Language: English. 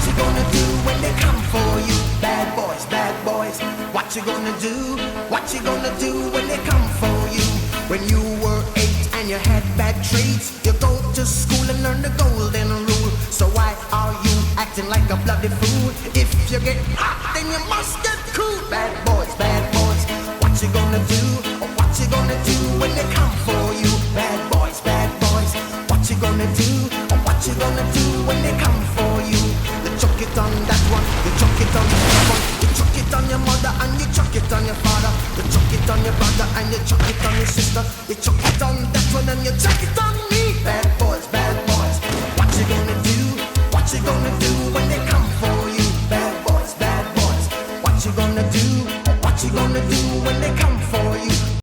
you gonna do when they come for you? Bad boys, what you gonna do? What you gonna do when they come for you? When you were 8 and you had bad traits, you go to school and learn the golden rule. So why are you acting like a bloody fool? If you get hot, then you must get cool. Bad boys, what you gonna do? Or what you gonna do when they come for you? Bad boys, what you gonna do? Or what you gonna do when they come for you? You chuck it on that one, you chuck it on that one, you chuck it on your mother and you chuck it on your father, you chuck it on your brother and you chuck it on your sister, you chuck it on that one and you chuck it on